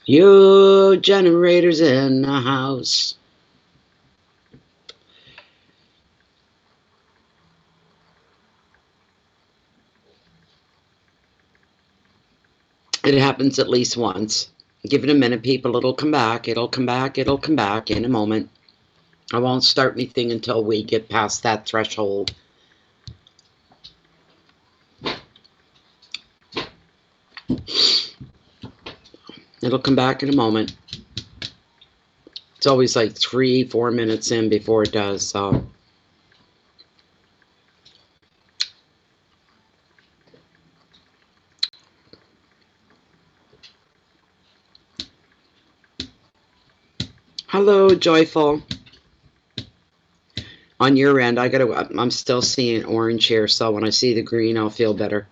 You generators in the house. It happens at least once. Give it a minute, people. It'll come back. It'll come back. It'll come back in a moment. I won't start anything until we get past that threshold. It'll come back in a moment. It's always like 3-4 minutes in before it does, so. Hello, Joyful. On your end, I'm still seeing orange here, so when I see the green, I'll feel better.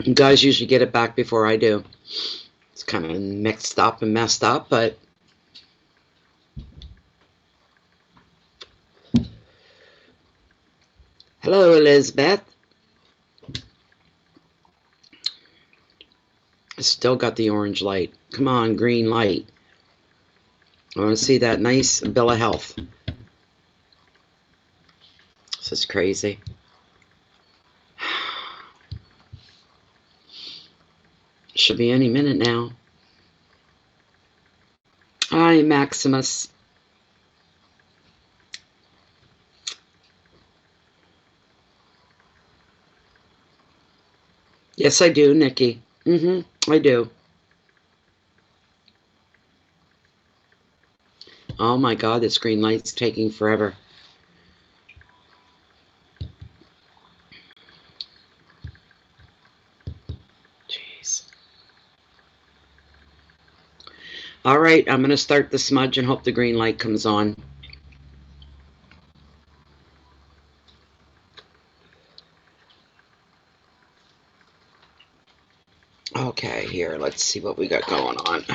You guys usually get it back before I do. It's kind of mixed up and messed up, but hello, Elizabeth. I still got the orange light. Come on, green light. I want to see that nice bill of health. This is crazy. Should be any minute now. Hi, Maximus. Yes, I do, Nikki. I do. Oh my God, this green light's taking forever. Jeez. All right, I'm going to start the smudge and hope the green light comes on. Okay, here, let's see what we got going on.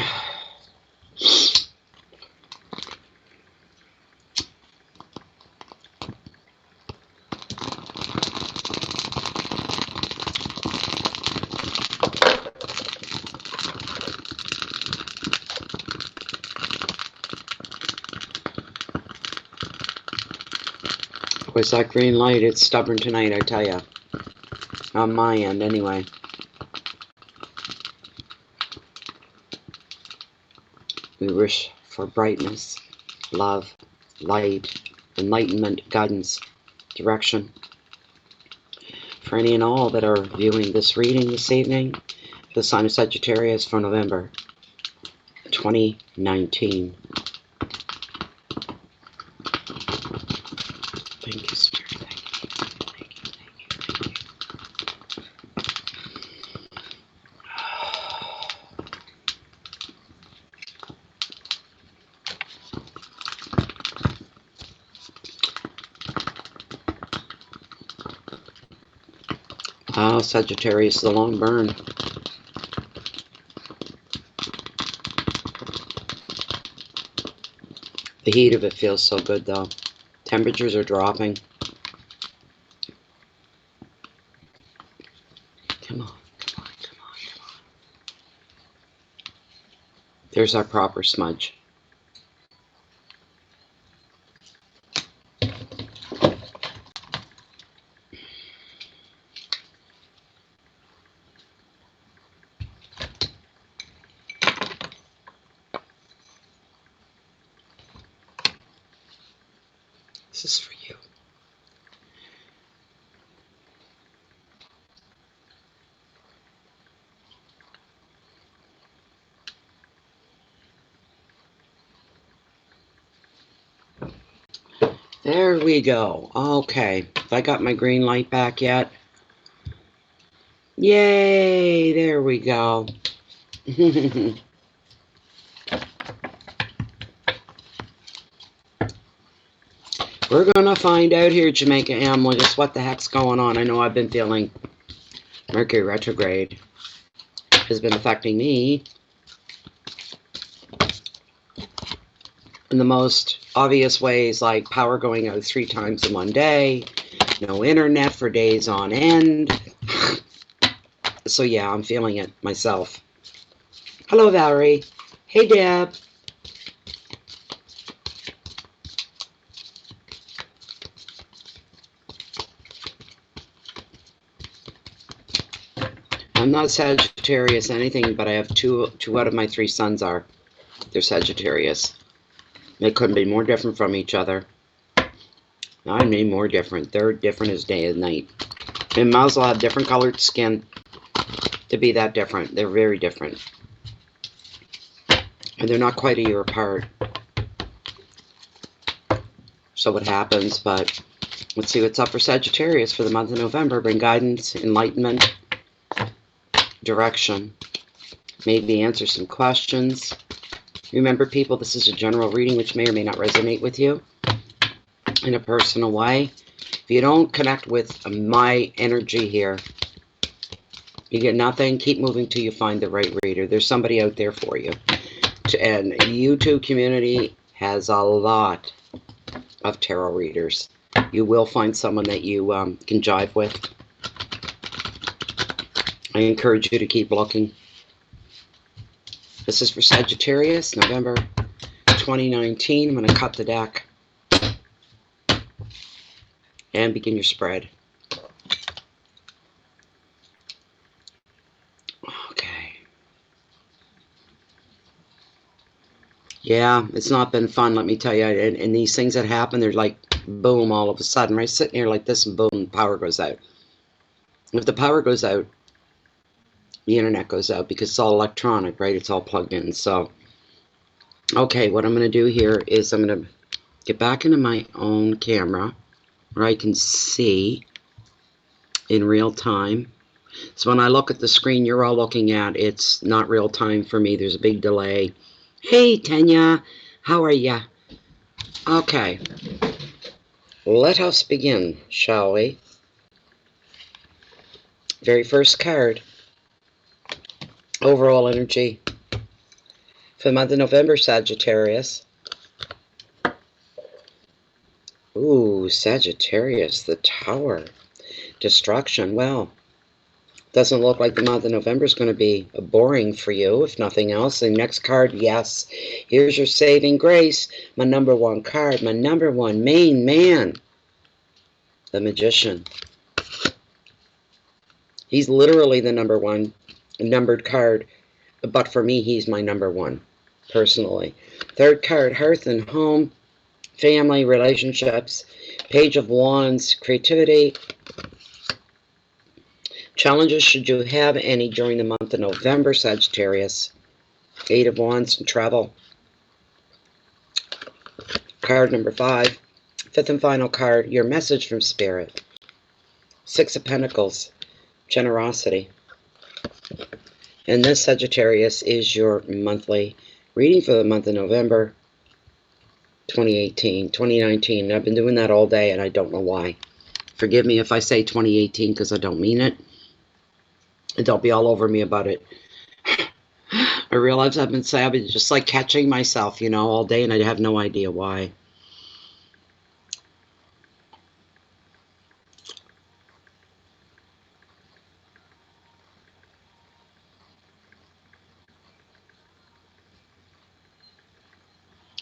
Where's that green light? It's stubborn tonight, I tell ya. On my end, anyway. We wish for brightness, love, light, enlightenment, guidance, direction. For any and all that are viewing this reading this evening, the sign of Sagittarius for November 2019. Thank you, Spirit. Thank you. Thank you. Thank you. Thank you. Oh, Sagittarius, the long burn. The heat of it feels so good, though. Temperatures are dropping. Come on, come on, come on, come on. There's our proper smudge. This is for you. There we go. Okay. Have I got my green light back yet? Yay! There we go. We're going to find out here, Jamaica Hamlet, just what the heck's going on. I know I've been feeling Mercury retrograde has been affecting me in the most obvious ways, like power going out 3 times in one day, no internet for days on end. So yeah, I'm feeling it myself. Hello, Valerie. Hey, Deb. I'm not Sagittarius anything, but I have two out of my 3 sons are. They're Sagittarius. They couldn't be more different from each other. I mean more different. They're different as day and night. And might as well have different colored skin to be that different. They're very different. And they're not quite a year apart. So what happens, but let's see what's up for Sagittarius for the month of November. Bring guidance, enlightenment, direction. Maybe answer some questions. Remember, people, this is a general reading which may or may not resonate with you in a personal way. If you don't connect with my energy here, you get nothing. Keep moving till you find the right reader. There's somebody out there for you. And YouTube community has a lot of tarot readers. You will find someone that you can jive with. I encourage you to keep looking. This is for Sagittarius, November 2019. I'm going to cut the deck and begin your spread. Okay. Yeah, it's not been fun, let me tell you. And these things that happen, they're like, boom, all of a sudden. Right, sitting here like this and boom, power goes out. If the power goes out, the internet goes out because it's all electronic, right? It's all plugged in. So, okay, what I'm going to do here is I'm going to get back into my own camera where I can see in real time. So when I look at the screen you're all looking at, it's not real time for me. There's a big delay. Hey, Tanya, how are ya? Okay, let us begin, shall we? Very first card. Overall energy for the month of November, Sagittarius. Ooh, Sagittarius, the Tower. Destruction. Well, doesn't look like the month of November is going to be boring for you, if nothing else. The next card, yes. Here's your saving grace. My number 1 card, my number 1 main man. The Magician. He's literally the number 1 numbered card, but for me he's my number 1 personally. Third card, hearth and home, family, relationships. Page of Wands, creativity. Challenges should you have any during the month of November, Sagittarius. 8 of Wands, travel. Card number 5, 5th and final card, your message from Spirit. 6 of Pentacles, generosity. And this, Sagittarius, is your monthly reading for the month of November 2019. I've been doing that all day and I don't know why. Forgive me if I say 2018 because I don't mean it. And don't be all over me about it. I realize I've been savage, just like catching myself, you know, all day, and I have no idea why.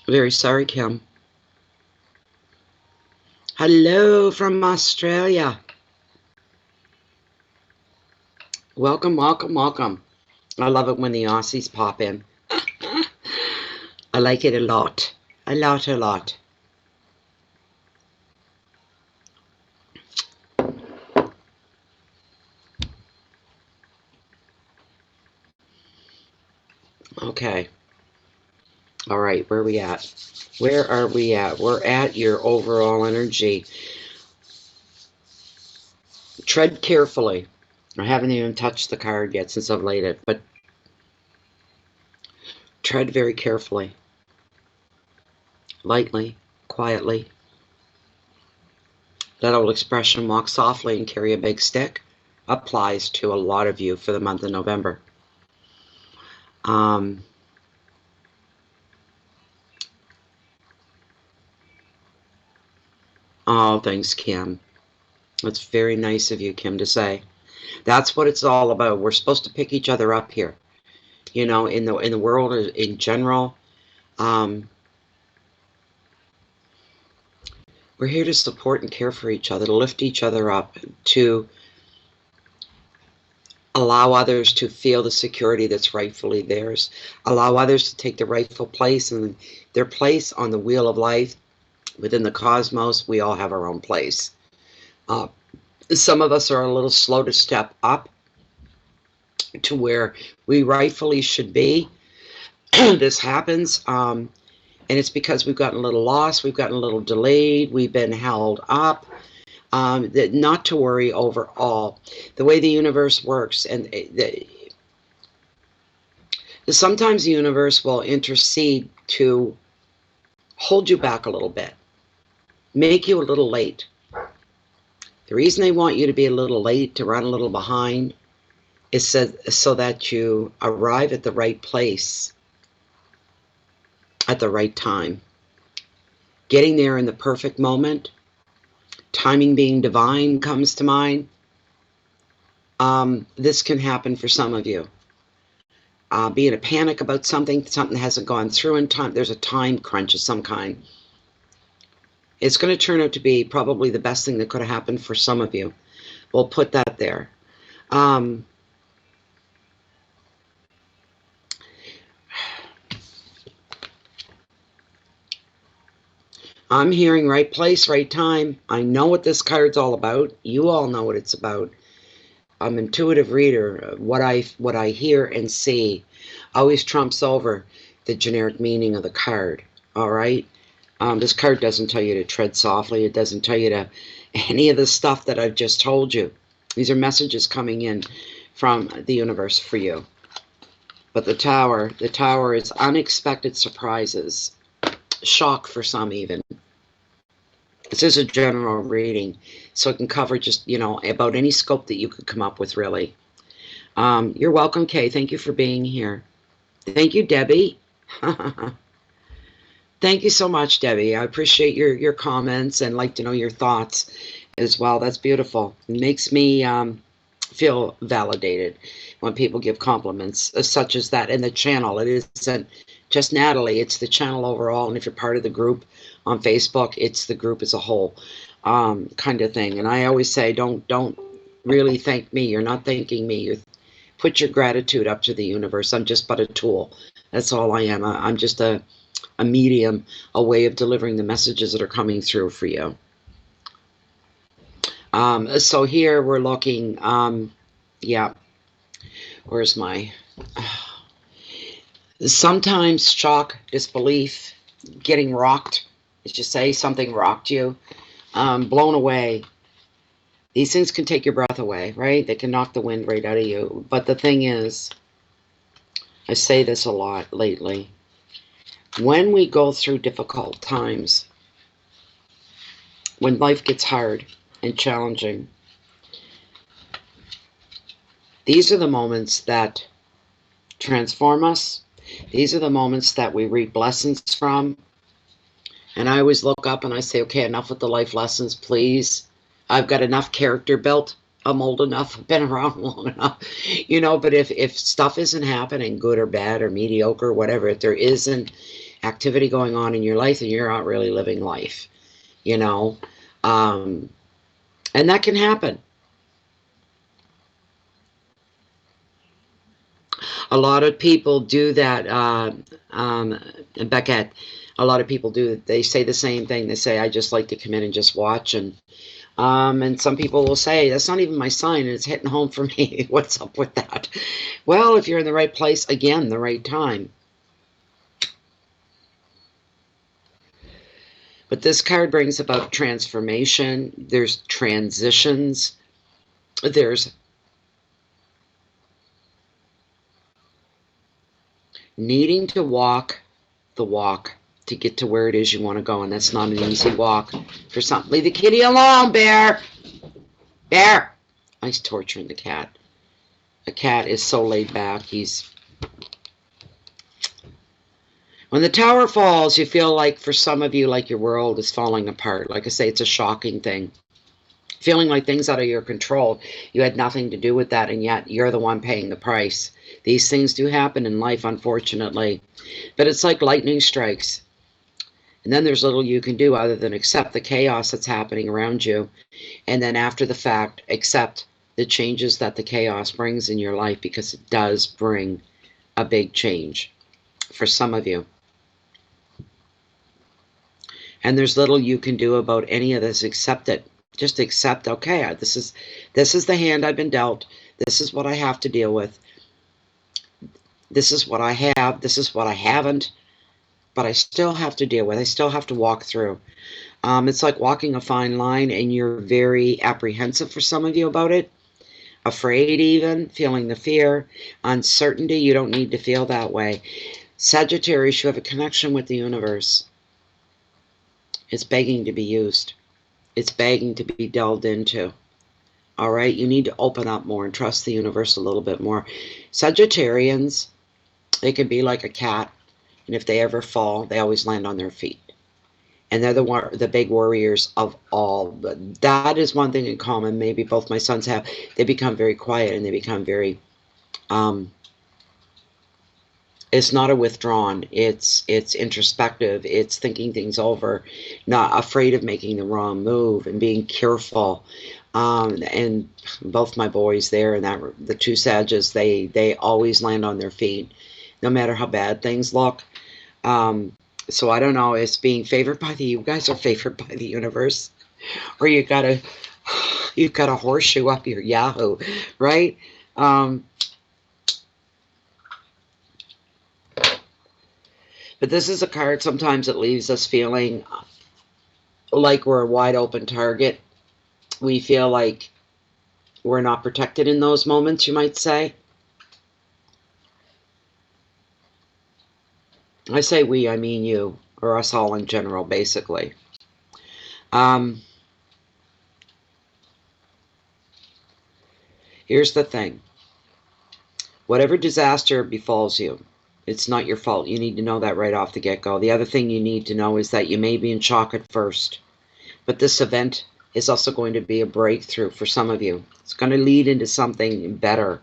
Very sorry, Kim. Hello from Australia. Welcome, welcome, welcome. I love it when the Aussies pop in. I like it a lot. A lot, a lot. Okay. All right, where are we at? Where are we at? We're at your overall energy. Tread carefully. I haven't even touched the card yet since I've laid it, but tread very carefully. Lightly, quietly. That old expression, walk softly and carry a big stick, applies to a lot of you for the month of November. Oh, thanks, Kim. That's very nice of you, Kim, to say. That's what it's all about. We're supposed to pick each other up here. You know, in the world in general, we're here to support and care for each other, to lift each other up, to allow others to feel the security that's rightfully theirs, allow others to take the rightful place and their place on the wheel of life. Within the cosmos, we all have our own place. Some of us are a little slow to step up to where we rightfully should be. This happens, and it's because we've gotten a little lost, we've gotten a little delayed, we've been held up. Not to worry overall. The way the universe works, and sometimes the universe will intercede to hold you back a little bit, make you a little late. The reason they want you to be a little late, to run a little behind, is so that you arrive at the right place at the right time. Getting there in the perfect moment, timing being divine comes to mind. This can happen for some of you. Be in a panic about something hasn't gone through in time. There's a time crunch of some kind. It's going to turn out to be probably the best thing that could have happened for some of you. We'll put that there. I'm hearing right place, right time. I know what this card's all about. You all know what it's about. I'm an intuitive reader. What I hear and see always trumps over the generic meaning of the card. All right? This card doesn't tell you to tread softly. It doesn't tell you to any of the stuff that I've just told you. These are messages coming in from the universe for you. But the tower is unexpected surprises. Shock for some even. This is a general reading, so it can cover just, you know, about any scope that you could come up with, really. You're welcome, Kay. Thank you for being here. Thank you, Debbie. Thank you so much, Debbie. I appreciate your comments and like to know your thoughts as well. That's beautiful. It makes me feel validated when people give compliments such as that. And the channel, it isn't just Natalie, it's the channel overall. And if you're part of the group on Facebook, it's the group as a whole, kind of thing. And I always say, don't really thank me. You're not thanking me. You put your gratitude up to the universe. I'm just but a tool. That's all I am. I'm just a medium, a way of delivering the messages that are coming through for you. So here we're looking, yeah, where's my, sometimes shock, disbelief, getting rocked. Let's just say something rocked you, blown away. These things can take your breath away, right? They can knock the wind right out of you. But the thing is, I say this a lot lately, when we go through difficult times, when life gets hard and challenging, These are the moments that transform us. These are the moments that we reap lessons from. And I always look up and I say, okay, enough with the life lessons, please. I've got enough character built. I'm old enough. I've been around long enough. You know, but if stuff isn't happening, good or bad or mediocre, or whatever, if there isn't activity going on in your life, then you're not really living life, you know. And that can happen. A lot of people do that, Beckett. A lot of people do. They say the same thing. They say, I just like to come in and just watch. And some people will say, that's not even my sign, and it's hitting home for me. What's up with that? Well, if you're in the right place, again, the right time. But this card brings about transformation. There's transitions. There's needing to walk the walk to get to where it is you want to go, and that's not an easy walk for some. Leave the kitty alone, Bear. Bear. He's torturing the cat. The cat is so laid back. When the tower falls, you feel like, for some of you, like your world is falling apart. Like I say, it's a shocking thing. Feeling like things out of your control. You had nothing to do with that, and yet you're the one paying the price. These things do happen in life, unfortunately. But it's like lightning strikes. And then there's little you can do other than accept the chaos that's happening around you. And then after the fact, accept the changes that the chaos brings in your life, because it does bring a big change for some of you. And there's little you can do about any of this. Accept it. Just accept, okay, this is the hand I've been dealt. This is what I have to deal with. This is what I have. This is what I haven't. But I still have to deal with. I still have to walk through. It's like walking a fine line, and you're very apprehensive for some of you about it. Afraid even, feeling the fear, uncertainty. You don't need to feel that way. Sagittarius, you have a connection with the universe. It's begging to be used. It's begging to be delved into. All right? You need to open up more and trust the universe a little bit more. Sagittarians, they can be like a cat. And if they ever fall, they always land on their feet. And they're the big warriors of all. But that is one thing in common. Maybe both my sons have. They become very quiet, and they become very... it's not a withdrawn. It's introspective. It's thinking things over. Not afraid of making the wrong move and being careful. And both my boys there, and the two Sages, they always land on their feet, no matter how bad things look. So I don't know, it's being favored by you guys are favored by the universe, or you've got a horseshoe up your Yahoo, right? But this is a card, sometimes it leaves us feeling like we're a wide open target. We feel like we're not protected in those moments, you might say. I say we, I mean you, or us all in general, basically. Here's the thing. Whatever disaster befalls you, it's not your fault. You need to know that right off the get-go. The other thing you need to know is that you may be in shock at first, but this event is also going to be a breakthrough for some of you. It's going to lead into something better.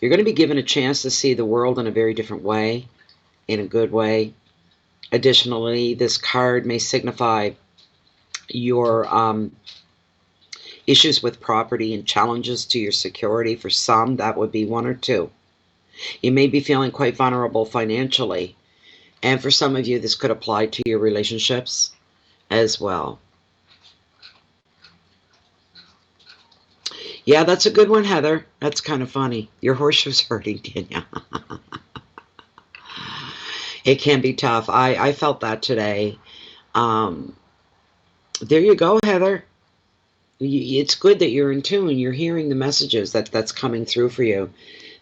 You're going to be given a chance to see the world in a very different way, in a good way. Additionally, this card may signify your issues with property and challenges to your security. For some, that would be one or two. You may be feeling quite vulnerable financially. And for some of you, this could apply to your relationships as well. Yeah, that's a good one, Heather. That's kind of funny. Your horseshoe's hurting, Kenya. It can be tough. I felt that today. There you go, Heather. It's good that you're in tune. You're hearing the messages that's coming through for you.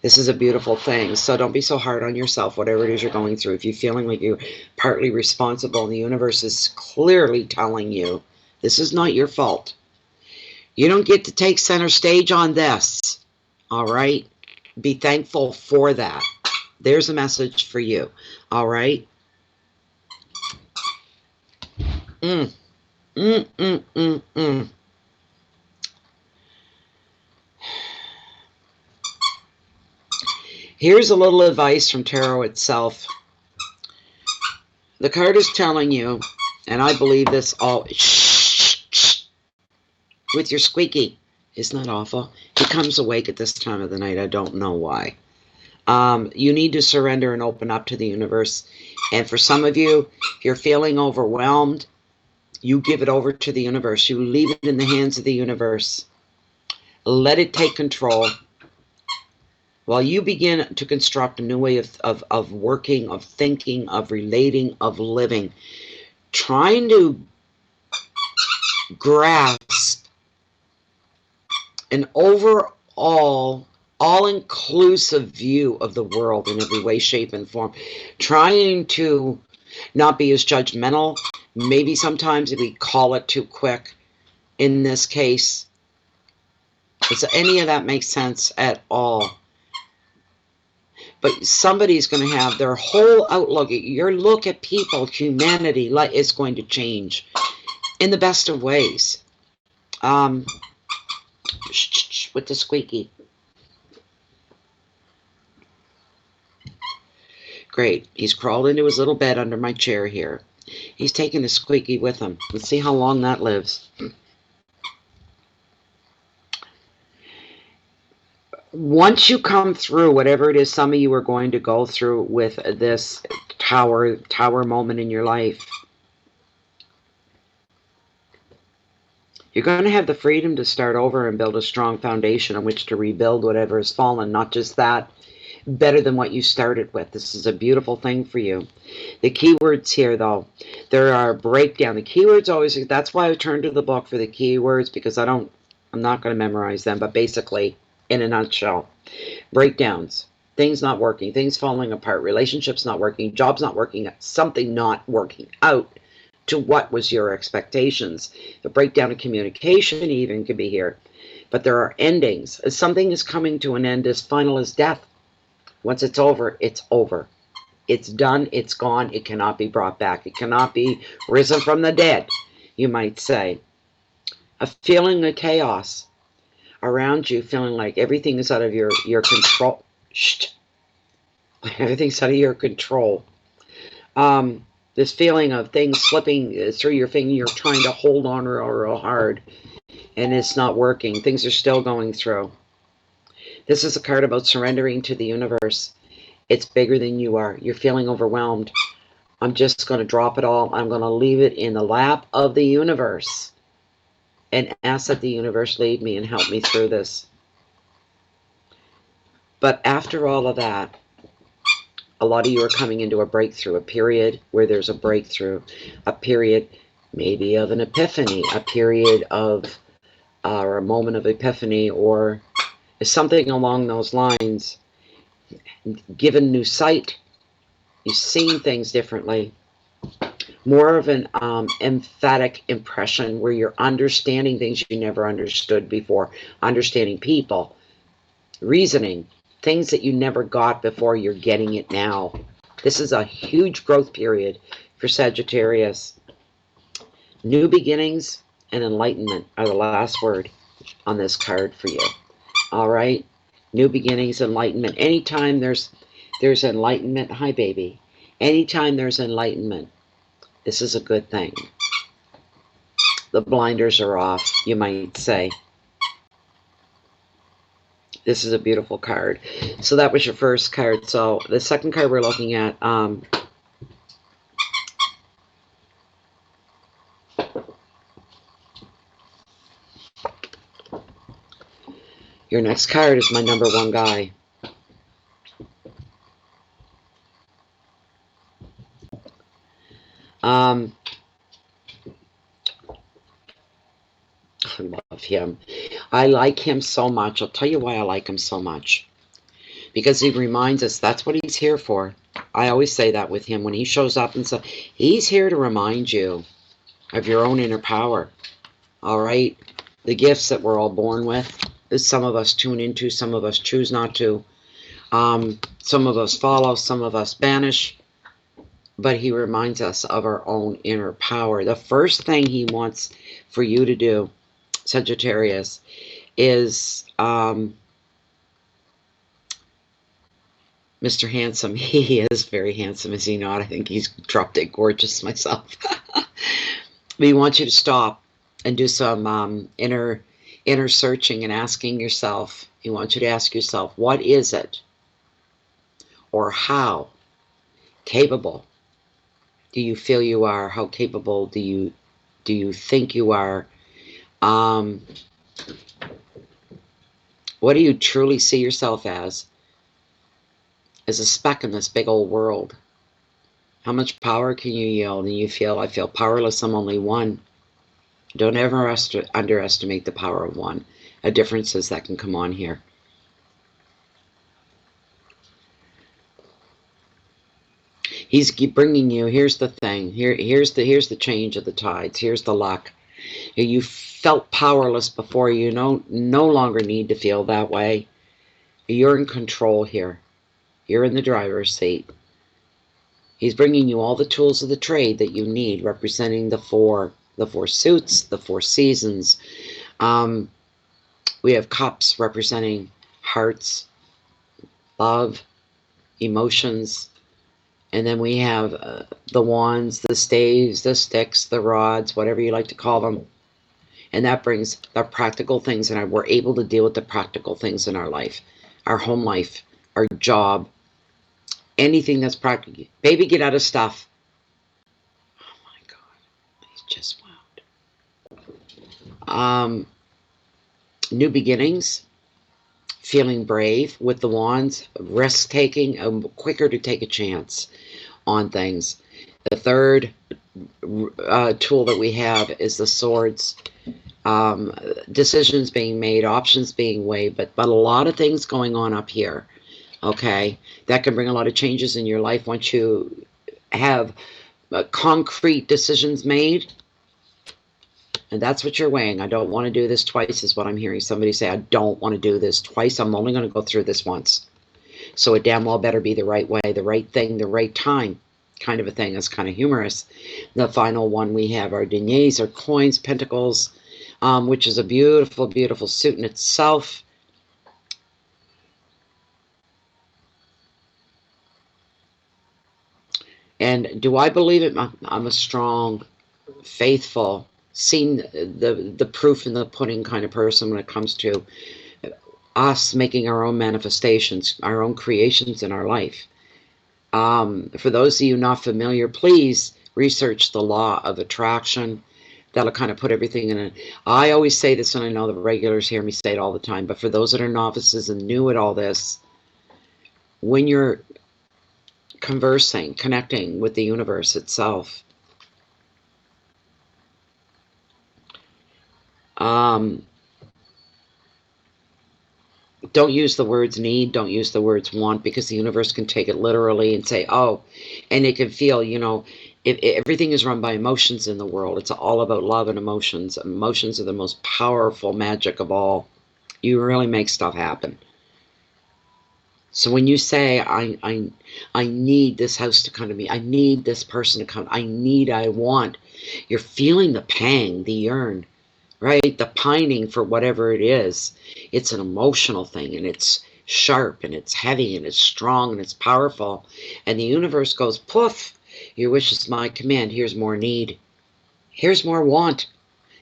This is a beautiful thing. So don't be so hard on yourself, whatever it is you're going through. If you're feeling like you're partly responsible, and the universe is clearly telling you this is not your fault. You don't get to take center stage on this. All right? Be thankful for that. There's a message for you. All right? Here's a little advice from Tarot itself. The card is telling you, and I believe this all, with your squeaky. Isn't that awful? He comes awake at this time of the night. I don't know why. You need to surrender and open up to the universe. And for some of you, if you're feeling overwhelmed, you give it over to the universe. You leave it in the hands of the universe. Let it take control. While you begin to construct a new way of working, of thinking, of relating, of living, trying to grasp an overall, all-inclusive view of the world in every way, shape, and form. Trying to not be as judgmental. Maybe sometimes if we call it too quick. In this case, does any of that make sense at all? But somebody's going to have their whole outlook, your look at people, humanity, is going to change in the best of ways. With the squeaky. Great. He's crawled into his little bed under my chair here. He's taking the squeaky with him. Let's see how long that lives. Once you come through whatever it is some of you are going to go through with this tower moment in your life, you're going to have the freedom to start over and build a strong foundation on which to rebuild whatever has fallen. Not just that, better than what you started with. This is a beautiful thing for you. The keywords here, though, there are breakdown. The keywords always, that's why I turned to the book for the keywords, because I'm not going to memorize them, but basically, in a nutshell, breakdowns, things not working, things falling apart, relationships not working, jobs not working, something not working out to what was your expectations. The breakdown of communication even could be here. But there are endings. Something is coming to an end as final as death. Once it's over, it's over. It's done, it's gone, it cannot be brought back. It cannot be risen from the dead, you might say. A feeling of chaos around you, feeling like everything is out of your control. Shh. Everything's out of your control. This feeling of things slipping through your finger, you're trying to hold on real hard, and it's not working. Things are still going through. This is a card about surrendering to the universe. It's bigger than you are. You're feeling overwhelmed. I'm just going to drop it all. I'm going to leave it in the lap of the universe and ask that the universe lead me and help me through this. But after all of that, a lot of you are coming into a breakthrough, a period where there's a breakthrough, a period maybe of an epiphany, a period of, or a moment of epiphany, or something along those lines. Given new sight, you've seen things differently. More of an emphatic impression where you're understanding things you never understood before, understanding people, reasoning, things that you never got before, you're getting it now. This is a huge growth period for Sagittarius. New beginnings and enlightenment are the last word on this card for you. All right? New beginnings, enlightenment. Anytime there's enlightenment, hi baby. Anytime there's enlightenment, this is a good thing. The blinders are off, you might say. This is a beautiful card. So that was your first card. So the second card we're looking at, your next card is my number one guy. I love him. I like him so much. I'll tell you why I like him so much. Because he reminds us that's what he's here for. I always say that with him. When he shows up and stuff, he's here to remind you of your own inner power. All right? The gifts that we're all born with. some of us tune into, some of us choose not to. Some of us follow, some of us banish. But he reminds us of our own inner power. The first thing he wants for you to do, Sagittarius, is Mr. Handsome. He is very handsome, is he not? I think he's drop dead gorgeous myself. But he wants you to stop and do some inner searching and asking yourself. He wants you to ask yourself, what is it, or how capable do you feel you are? How capable do you think you are? What do you truly see yourself as a speck in this big old world? How much power can you yield? And you feel, I feel powerless, I'm only one. Don't ever underestimate the power of one. Differences that can come on here. He's bringing you, here's the thing, here's the change of the tides, here's the luck. You felt powerless before, you no longer need to feel that way. You're in control here. You're in the driver's seat. He's bringing you all the tools of the trade that you need, representing the four suits, the four seasons. We have cups representing hearts, love, emotions. And then we have the wands, the staves, the sticks, the rods, whatever you like to call them. And that brings the practical things, and we're able to deal with the practical things in our life, our home life, our job, anything that's practical. Baby, get out of stuff. Oh my God, he's just wound. New beginnings, feeling brave with the wands, risk-taking, quicker to take a chance on things. The third tool that we have is the swords. Decisions being made, options being weighed, but a lot of things going on up here. Okay, that can bring a lot of changes in your life once you have concrete decisions made. And that's what you're weighing. I don't want to do this twice is what I'm hearing somebody say. I don't want to do this twice. I'm only going to go through this once. So it damn well better be the right way, the right thing, the right time, kind of a thing. That's kind of humorous. The final one we have our deniers, or coins, pentacles, which is a beautiful, beautiful suit in itself. And do I believe it? I'm a strong, faithful, seen the proof in the pudding kind of person when it comes to us making our own manifestations, our own creations in our life. For those of you not familiar, please research the law of attraction. That'll kind of put everything in it. I always say this, and I know the regulars hear me say it all the time, but for those that are novices and new at all this, when you're conversing, connecting with the universe itself, don't use the words need, don't use the words want, because the universe can take it literally and say, oh, and it can feel, if everything is run by emotions in the world. It's all about love and emotions. Emotions are the most powerful magic of all. You really make stuff happen. So when you say, I need this house to come to me, I need this person to come, I want, you're feeling the pang, the yearn, right? The pining for whatever it is. It's an emotional thing, and it's sharp, and it's heavy, and it's strong, and it's powerful. And the universe goes, poof, your wish is my command. Here's more need. Here's more want.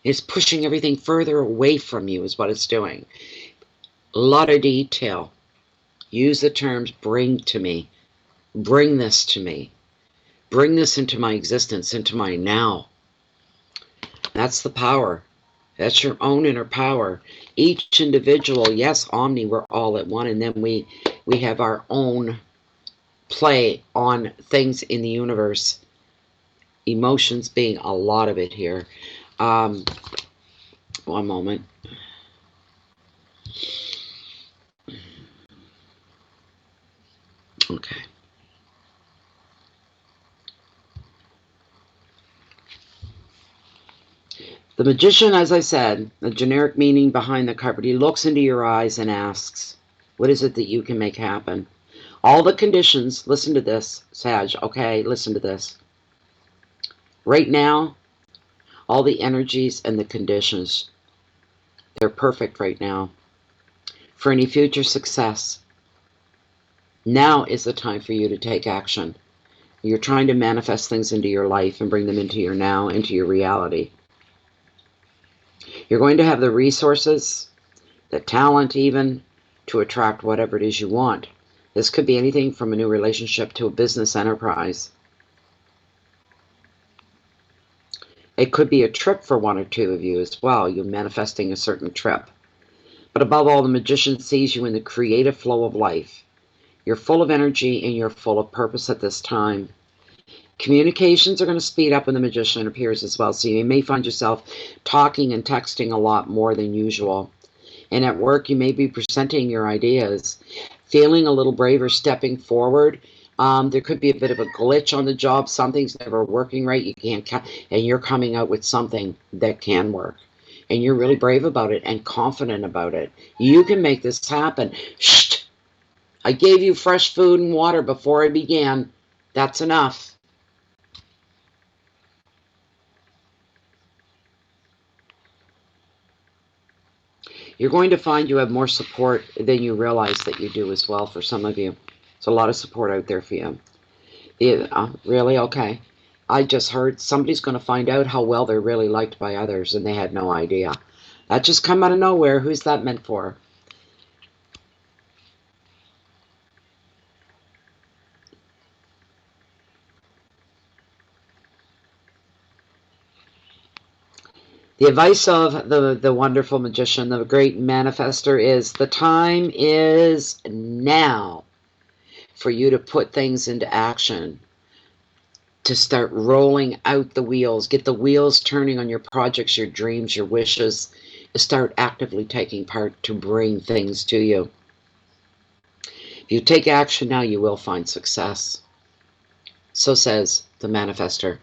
It's pushing everything further away from you is what it's doing. A lot of detail. Use the terms bring to me. Bring this to me. Bring this into my existence, into my now. That's the power. That's your own inner power. Each individual, yes, omni, we're all at one, and then we have our own play on things in the universe. Emotions being a lot of it here. One moment. Okay. The Magician, as I said, the generic meaning behind the card, he looks into your eyes and asks, what is it that you can make happen? All the conditions, listen to this, Sag, okay, listen to this. Right now, all the energies and the conditions, they're perfect right now for any future success. Now is the time for you to take action. You're trying to manifest things into your life and bring them into your now, into your reality. You're going to have the resources, the talent even, to attract whatever it is you want. This could be anything from a new relationship to a business enterprise. It could be a trip for one or two of you as well. You're manifesting a certain trip. But above all, the Magician sees you in the creative flow of life. You're full of energy and you're full of purpose at this time. Communications are going to speed up when the Magician appears as well. So you may find yourself talking and texting a lot more than usual. And at work, you may be presenting your ideas, feeling a little braver, stepping forward. There could be a bit of a glitch on the job. Something's never working right. You can't, and you're coming out with something that can work. And you're really brave about it and confident about it. You can make this happen. Shh! I gave you fresh food and water before I began. That's enough. You're going to find you have more support than you realize that you do as well for some of you. There's a lot of support out there for you. Really? Okay. I just heard somebody's going to find out how well they're really liked by others and they had no idea. That just come out of nowhere. Who's that meant for? The advice of the wonderful Magician, the great manifester, is the time is now for you to put things into action, to start rolling out the wheels, get the wheels turning on your projects, your dreams, your wishes, start actively taking part to bring things to you. If you take action now, you will find success. So says the manifester.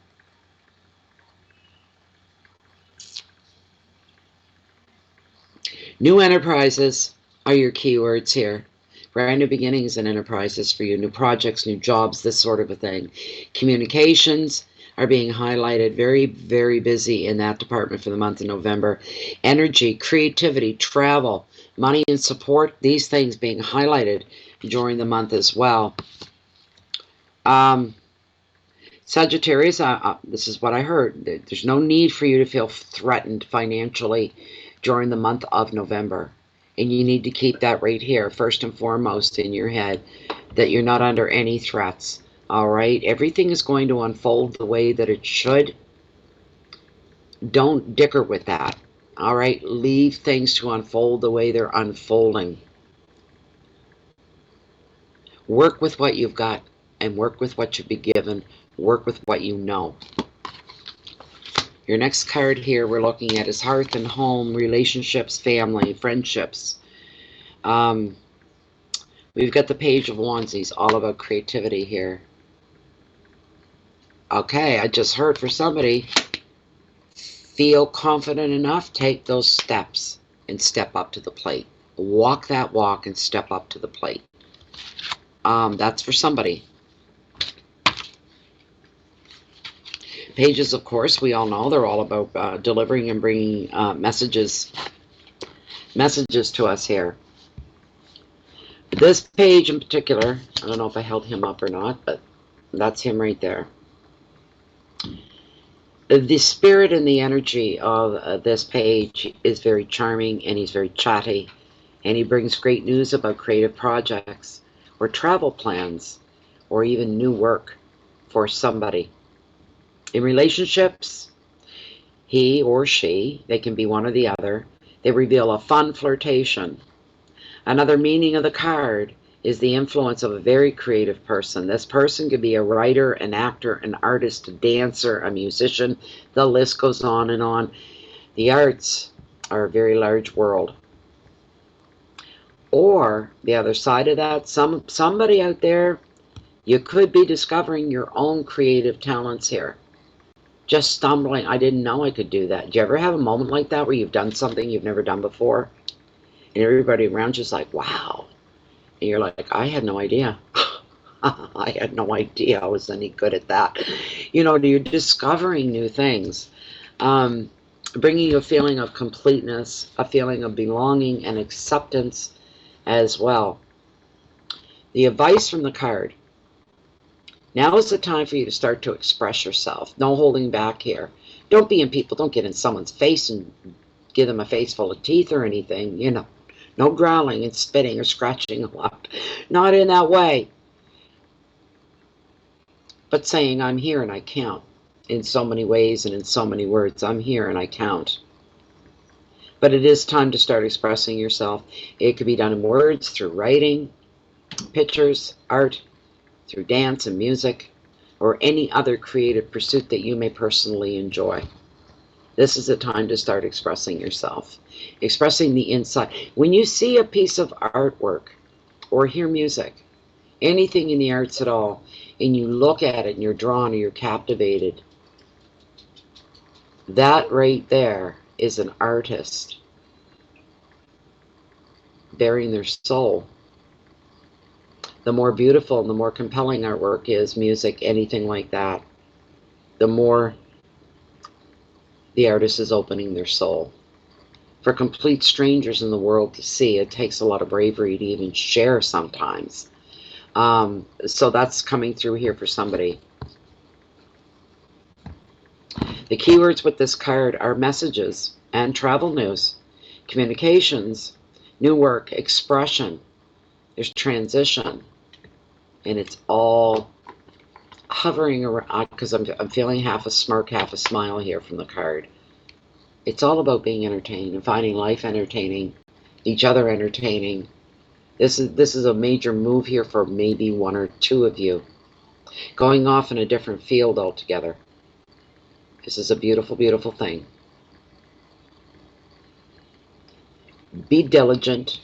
New enterprises are your keywords here. Brand new beginnings and enterprises for you. New projects, new jobs, this sort of a thing. Communications are being highlighted. Very, very busy in that department for the month of November. Energy, creativity, travel, money and support. These things being highlighted during the month as well. Sagittarius, this is what I heard. There's no need for you to feel threatened financially during the month of November. And you need to keep that right here, first and foremost, in your head, that you're not under any threats. All right? Everything is going to unfold the way that it should. Don't dicker with that. All right? Leave things to unfold the way they're unfolding. Work with what you've got and work with what you've been given. Work with what you know. Your next card here we're looking at is hearth and home, relationships, family, friendships. We've got the Page of Wandsies, all about creativity here. Okay, I just heard for somebody, feel confident enough, take those steps and step up to the plate. Walk that walk and step up to the plate. That's for somebody. Pages, of course, we all know they're all about delivering and bringing messages to us here. This page in particular, I don't know if I held him up or not, but that's him right there. The spirit and the energy of this page is very charming, and he's very chatty, and he brings great news about creative projects or travel plans or even new work for somebody. In relationships, he or she, they can be one or the other, they reveal a fun flirtation. Another meaning of the card is the influence of a very creative person. This person could be a writer, an actor, an artist, a dancer, a musician. The list goes on and on. The arts are a very large world. Or the other side of that, somebody out there, you could be discovering your own creative talents here. just stumbling. I didn't know I could do that. Do you ever have a moment like that where you've done something you've never done before? And everybody around you's like, wow. And you're like, I had no idea. I had no idea I was any good at that. You know, you're discovering new things. Bringing a feeling of completeness, a feeling of belonging and acceptance as well. The advice from the card. Now is the time for you to start to express yourself. No holding back here. Don't be in people. Don't get in someone's face and give them a face full of teeth or anything. You know, no growling and spitting or scratching a lot. Not in that way. But saying, I'm here and I count. In so many ways and in so many words. I'm here and I count. But it is time to start expressing yourself. It could be done in words, through writing, pictures, art, through dance and music, or any other creative pursuit that you may personally enjoy. This is the time to start expressing yourself, expressing the inside. When you see a piece of artwork or hear music, anything in the arts at all, and you look at it and you're drawn or you're captivated, that right there is an artist bearing their soul. The more beautiful and the more compelling artwork is, music, anything like that, the more the artist is opening their soul. For complete strangers in the world to see, it takes a lot of bravery to even share sometimes. So that's coming through here for somebody. The keywords with this card are messages and travel news, communications, new work, expression. There's transition. And it's all hovering around, because I'm feeling half a smirk, half a smile here from the card. It's all about being entertained and finding life entertaining, each other entertaining. This is a major move here for maybe one or two of you. Going off in a different field altogether. This is a beautiful, beautiful thing. Be diligent.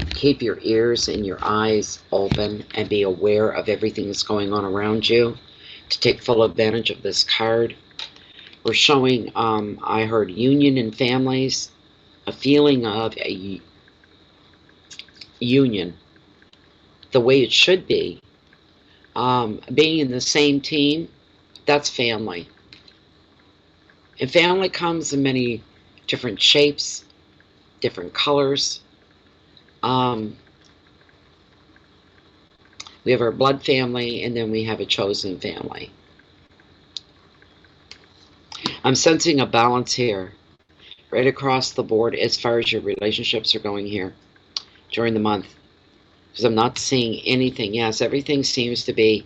Keep your ears and your eyes open and be aware of everything that's going on around you to take full advantage of this card. We're showing, I heard union in families, a feeling of a union, the way it should be. Being in the same team, that's family. And family comes in many different shapes, different colors. We have our blood family, and then we have a chosen family. I'm sensing a balance here, right across the board as far as your relationships are going here during the month. Because I'm not seeing anything. Yes, everything seems to be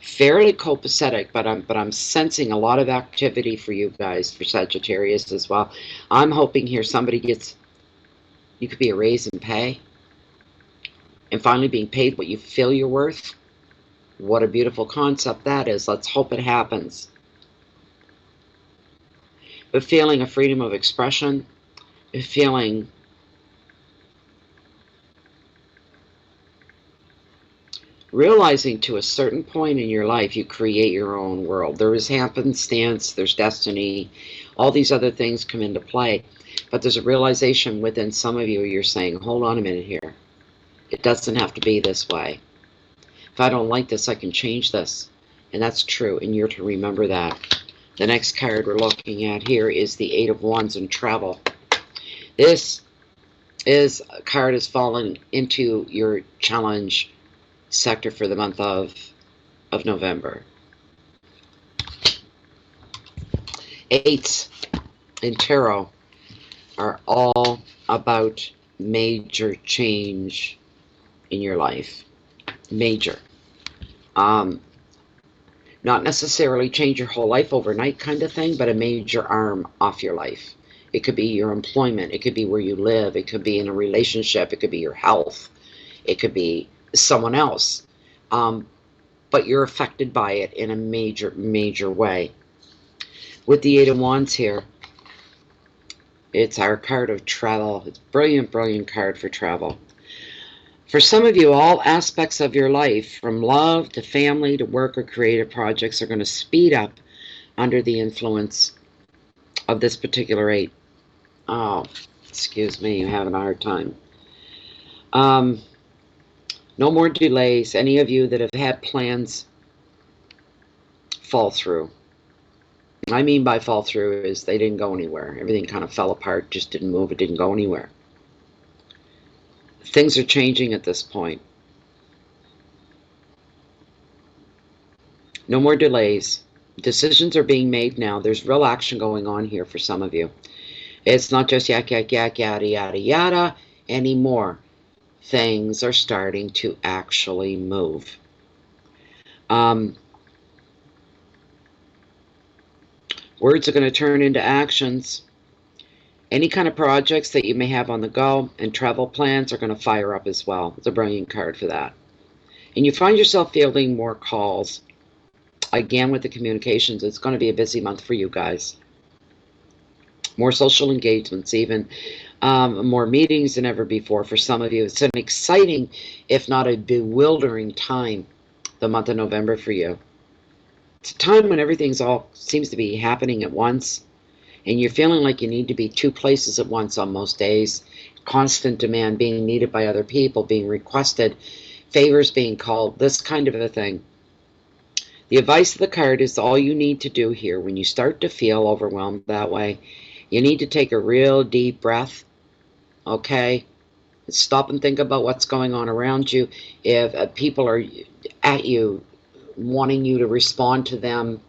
fairly copacetic, but I'm sensing a lot of activity for you guys, for Sagittarius as well. I'm hoping here somebody gets, you could be a raise in pay, and finally being paid what you feel you're worth. What a beautiful concept that is. Let's hope it happens. But feeling a freedom of expression, feeling realizing to a certain point in your life you create your own world. There is happenstance, there's destiny, all these other things come into play. But there's a realization within some of you, you're saying, hold on a minute here. It doesn't have to be this way. If I don't like this, I can change this. And that's true, and you're to remember that. The next card we're looking at here is the Eight of Wands and travel. This card has fallen into your challenge sector for the month of November. Eights in tarot are all about major change in your life. Major. Not necessarily change your whole life overnight kind of thing, but a major arm off your life. It could be your employment. It could be where you live. It could be in a relationship. It could be your health. It could be someone else. But you're affected by it in a major, major way. With the Eight of Wands here, it's our card of travel. It's a brilliant, brilliant card for travel. For some of you, all aspects of your life, from love to family to work or creative projects, are going to speed up under the influence of this particular 8. Oh, excuse me, you're having a hard time. No more delays. Any of you that have had plans fall through. What I mean by fall through is they didn't go anywhere. Everything kind of fell apart, just didn't move, it didn't go anywhere. Things are changing at this point. No more delays. Decisions are being made now. There's real action going on here for some of you. It's not just yak, yak, yak, yada, yada, yada anymore. Things are starting to actually move. Words are going to turn into actions. Any kind of projects that you may have on the go and travel plans are going to fire up as well. It's a brilliant card for that. And you find yourself fielding more calls. Again, with the communications, it's going to be a busy month for you guys. More social engagements, even more meetings than ever before for some of you. It's an exciting, if not a bewildering time, the month of November for you. It's a time when everything's all seems to be happening at once, and you're feeling like you need to be 2 places at once on most days. Constant demand being needed by other people, being requested, favors being called, this kind of a thing. The advice of the card is all you need to do here when you start to feel overwhelmed that way. You need to take a real deep breath, okay? Stop and think about what's going on around you. If people are at you, wanting you to respond to them,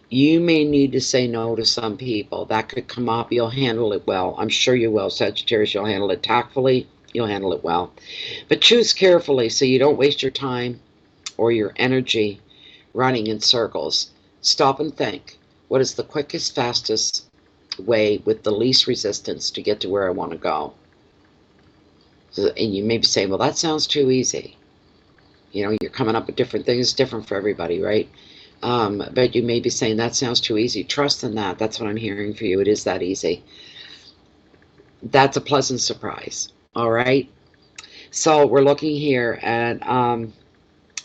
you may need to say no to some people. That could come up. You'll handle it well. I'm sure you will, Sagittarius. You'll handle it tactfully. You'll handle it well. But choose carefully so you don't waste your time or your energy running in circles. Stop and think. What is the quickest, fastest way with the least resistance to get to where I want to go? And you may be saying, well, that sounds too easy. You know, you're coming up with different things, different for everybody, right? But you may be saying, that sounds too easy. Trust in that. That's what I'm hearing for you. It is that easy. That's a pleasant surprise, all right? So we're looking here at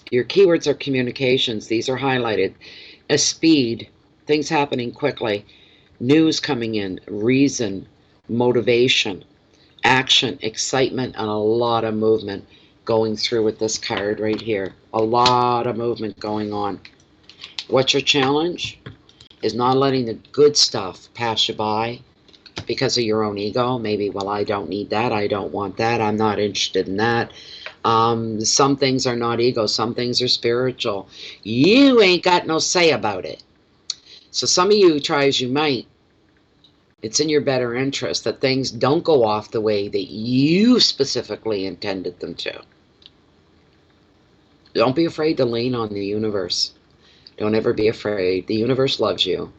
your keywords are communications. These are highlighted. A speed, things happening quickly, news coming in, reason, motivation, action, excitement, and a lot of movement going through with this card right here. A lot of movement going on. What's your challenge? Is not letting the good stuff pass you by because of your own ego. Maybe, well, I don't need that. I don't want that. I'm not interested in that. Some things are not ego. Some things are spiritual. You ain't got no say about it. So some of you, try as you might, it's in your better interest that things don't go off the way that you specifically intended them to. Don't be afraid to lean on the universe. Don't ever be afraid. The universe loves you.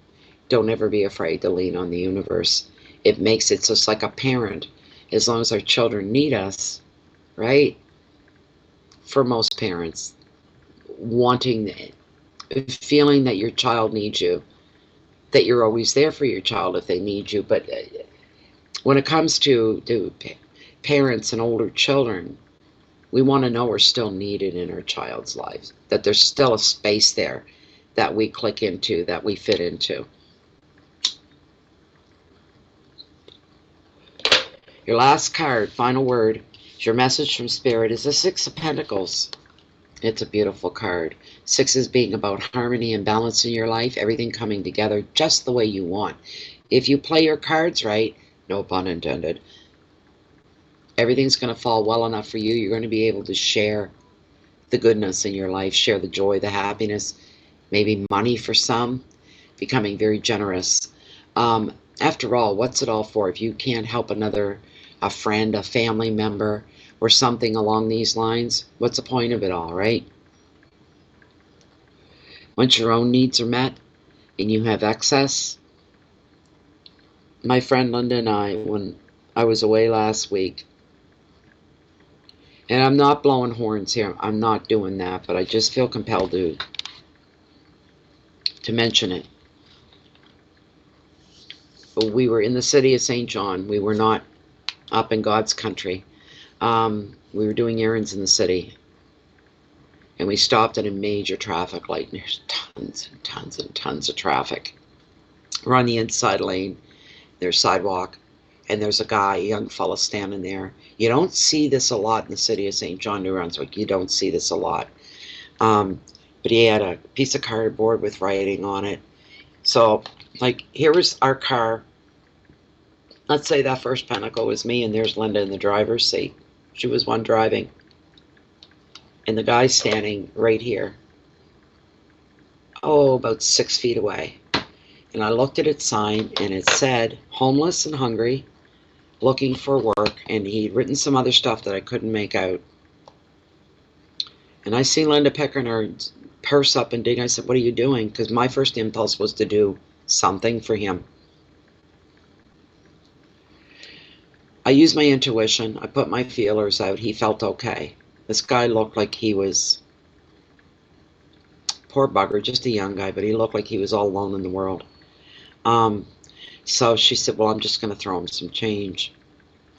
Don't ever be afraid to lean on the universe. It makes it just like a parent. As long as our children need us, right? For most parents, feeling that your child needs you, that you're always there for your child if they need you. But when it comes to parents and older children, we want to know we're still needed in our child's lives, that there's still a space there that we click into, that we fit into. Your last card, final word, your message from Spirit is the 6 of Pentacles. It's a beautiful card. 6 is being about harmony and balance in your life, everything coming together just the way you want. If you play your cards right, no pun intended, everything's going to fall well enough for you. You're going to be able to share the goodness in your life, share the joy, the happiness, maybe money for some, becoming very generous. After all, what's it all for? If you can't help a friend, a family member, or something along these lines, what's the point of it all, right? Once your own needs are met and you have excess. My friend Linda and I, when I was away last week, and I'm not blowing horns here, I'm not doing that, but I just feel compelled to mention it. But we were in the city of St. John. We were not up in God's country. We were doing errands in the city, and we stopped at a major traffic light, and there's tons and tons and tons of traffic. We're on the inside lane, there's sidewalk, and there's a guy, a young fella, standing there. You don't see this a lot in the city of St. John, New Brunswick. You don't see this a lot. But he had a piece of cardboard with writing on it. So, like, here was our car. Let's say that first pentacle was me, and there's Linda in the driver's seat. She was one driving. And the guy's standing right here. Oh, about 6 feet away. And I looked at its sign, and it said, homeless and hungry, looking for work. And he'd written some other stuff that I couldn't make out. And I see Linda picking her purse up and digging. I said, what are you doing? Because my first impulse was to do something for him. I used my intuition. I put my feelers out. He felt okay. This guy looked like he was, poor bugger, just a young guy, but he looked like he was all alone in the world. So she said, well, I'm just going to throw him some change.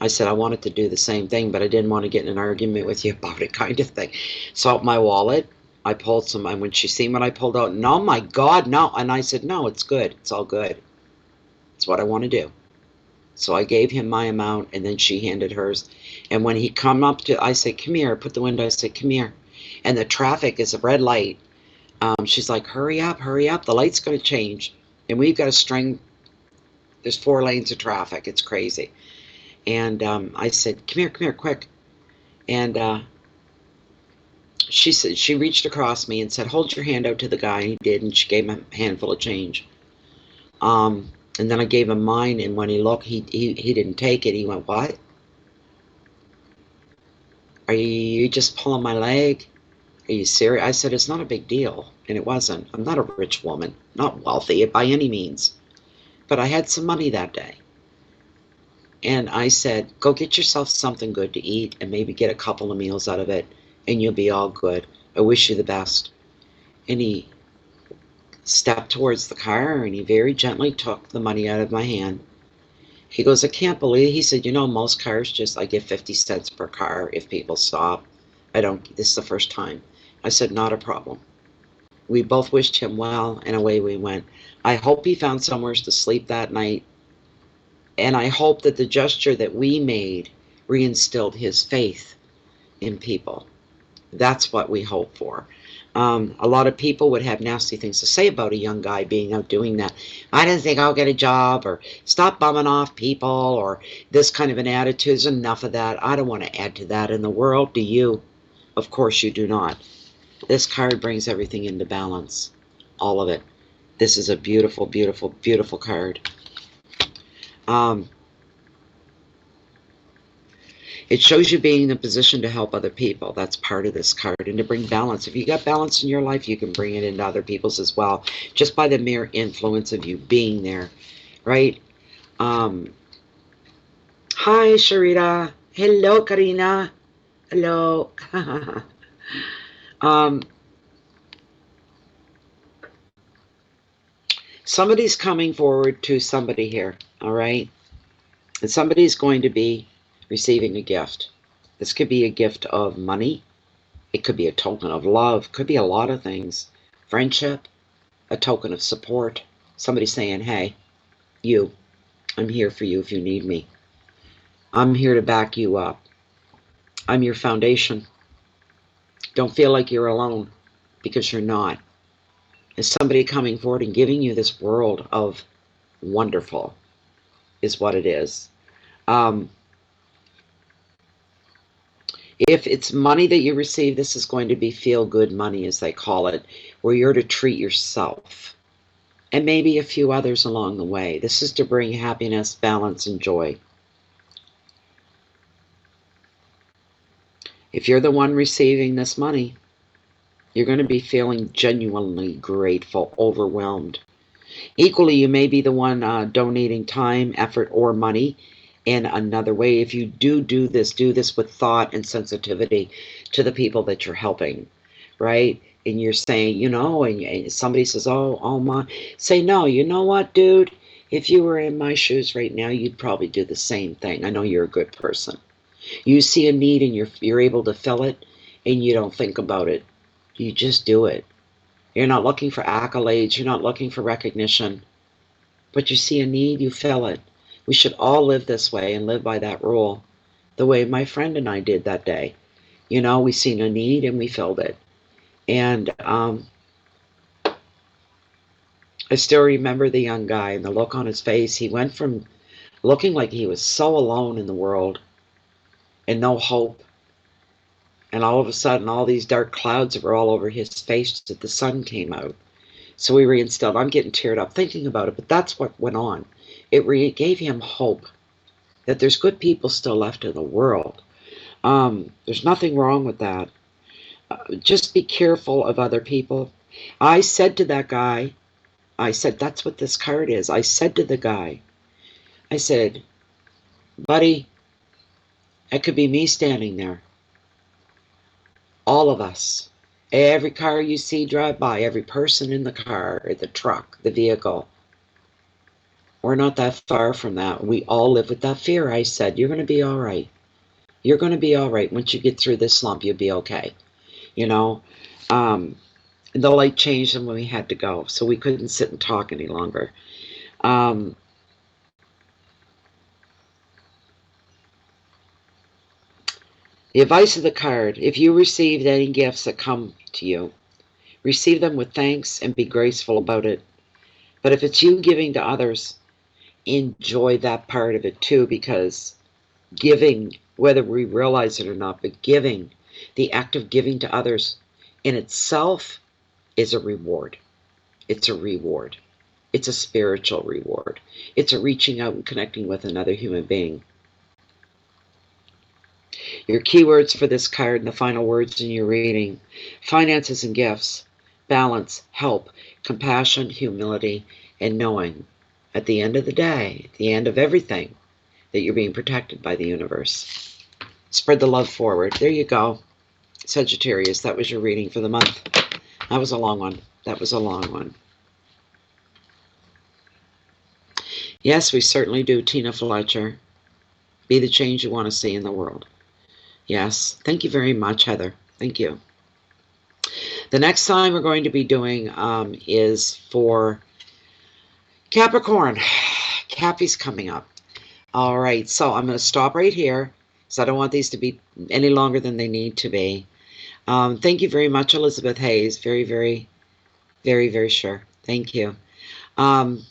I said, I wanted to do the same thing, but I didn't want to get in an argument with you about it, kind of thing. So out my wallet, I pulled some, and when she seen what I pulled out, no, my God, no. And I said, no, it's good. It's all good. It's what I want to do. So I gave him my amount, and then she handed hers. And when he come up to, I said, come here. I put the window, I said, come here. And the traffic is a red light. She's like, hurry up, hurry up. The light's going to change. And we've got a string. There's 4 lanes of traffic. It's crazy. And I said, come here, quick. And she said, she reached across me and said, hold your hand out to the guy. And he did, and she gave him a handful of change. And then I gave him mine, and when he looked, he didn't take it. He went, what? Are you just pulling my leg? Are you serious? I said, it's not a big deal. And it wasn't. I'm not a rich woman, not wealthy by any means. But I had some money that day. And I said, go get yourself something good to eat and maybe get a couple of meals out of it, and you'll be all good. I wish you the best. And he stepped towards the car, and he very gently took the money out of my hand. He goes, I can't believe it. He said, you know, most cars just, I get 50 cents per car if people stop. This is the first time. I said, not a problem. We both wished him well, and away we went. I hope he found somewhere to sleep that night. And I hope that the gesture that we made reinstilled his faith in people. That's what we hope for. A lot of people would have nasty things to say about a young guy being out doing that. I didn't think I'll get a job, or stop bumming off people, or this kind of an attitude. There's enough of that. I don't want to add to that in the world. Do you? Of course you do not. This card brings everything into balance. All of it. This is a beautiful, beautiful, beautiful card. It shows you being in a position to help other people. That's part of this card. And to bring balance. If you got balance in your life, you can bring it into other people's as well. Just by the mere influence of you being there. Right? Hi, Sharita. Hello, Karina. Hello. Somebody's coming forward to somebody here. All right? And somebody's going to be receiving a gift. This could be a gift of money. It could be a token of love. Could be a lot of things. Friendship. A token of support. Somebody saying, hey, you, I'm here for you if you need me. I'm here to back you up. I'm your foundation. Don't feel like you're alone, because you're not. Is somebody coming forward and giving you this world of wonderful is what it is. If it's money that you receive, this is going to be feel-good money, as they call it, where you're to treat yourself and maybe a few others along the way. This is to bring happiness, balance, and joy. If you're the one receiving this money, you're going to be feeling genuinely grateful, overwhelmed. Equally, you may be the one donating time, effort, or money in another way. If you do this with thought and sensitivity to the people that you're helping, right? And you're saying, you know, and somebody says, oh my, say, no, you know what, dude? If you were in my shoes right now, you'd probably do the same thing. I know you're a good person. You see a need and you're able to fill it, and you don't think about it. You just do it. You're not looking for accolades. You're not looking for recognition. But you see a need, you fill it. We should all live this way and live by that rule, the way my friend and I did that day. You know, we seen a need and we filled it. And I still remember the young guy and the look on his face. He went from looking like he was so alone in the world and no hope, and all of a sudden all these dark clouds were all over his face that the sun came out. So we reinstilled. I'm getting teared up thinking about it, but that's what went on. It gave him hope that there's good people still left in the world. There's nothing wrong with that. Just be careful of other people. I said to that guy, I said, that's what this card is. I said to the guy, I said, buddy, it could be me standing there. All of us. Every car you see drive by, every person in the car, the truck, the vehicle. We're not that far from that. We all live with that fear. I said, you're going to be all right. You're going to be all right. Once you get through this slump, you'll be okay. You know, the light changed and when we had to go, so we couldn't sit and talk any longer. The advice of the card: if you received any gifts that come to you, receive them with thanks and be graceful about it. But if it's you giving to others, enjoy that part of it too, because giving, whether we realize it or not, but giving, the act of giving to others in itself is a reward. It's a reward. It's a spiritual reward. It's a reaching out and connecting with another human being. Your keywords for this card and the final words in your reading: finances and gifts, balance, help, compassion, humility, and knowing at the end of the day, at the end of everything, that you're being protected by the universe. Spread the love forward. There you go. Sagittarius, that was your reading for the month. That was a long one. That was a long one. Yes, we certainly do, Tina Fletcher. Be the change you want to see in the world. Yes. Thank you very much, Heather. Thank you. The next sign we're going to be doing is for Capricorn. Cappy's coming up. All right, so I'm going to stop right here, so I don't want these to be any longer than they need to be. Thank you very much, Elizabeth Hayes. Very, very, very, very sure. Thank you. I'm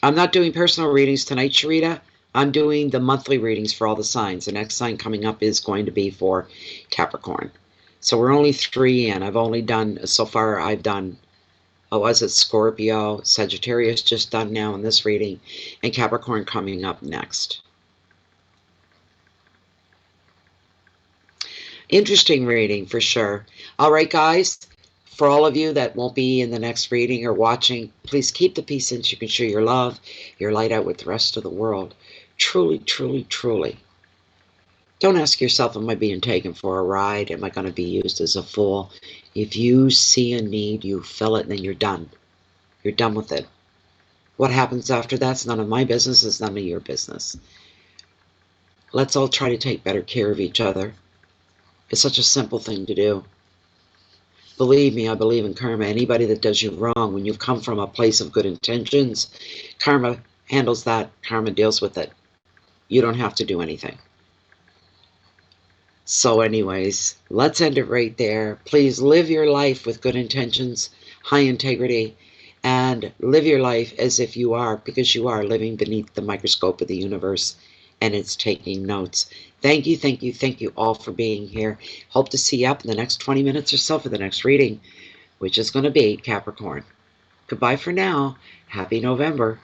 not doing personal readings tonight, Sharita. I'm doing the monthly readings for all the signs. The next sign coming up is going to be for Capricorn. So we're only 3 in. I've only done, so far I've done, was it Scorpio, Sagittarius just done now in this reading, and Capricorn coming up next. Interesting reading for sure. All right, guys. For all of you that won't be in the next reading or watching, please keep the peace so you can share your love, your light out with the rest of the world. Truly, truly, truly. Don't ask yourself, am I being taken for a ride? Am I going to be used as a fool? If you see a need, you fill it, and then you're done. You're done with it. What happens after that's none of my business. It's none of your business. Let's all try to take better care of each other. It's such a simple thing to do. Believe me, I believe in karma. Anybody that does you wrong, when you've come from a place of good intentions, karma handles that. Karma deals with it. You don't have to do anything. So anyways, let's end it right there. Please live your life with good intentions, high integrity, and live your life as if you are, because you are living beneath the microscope of the universe, and it's taking notes. Thank you, thank you, thank you all for being here. Hope to see you up in the next 20 minutes or so for the next reading, which is going to be Capricorn. Goodbye for now. Happy November.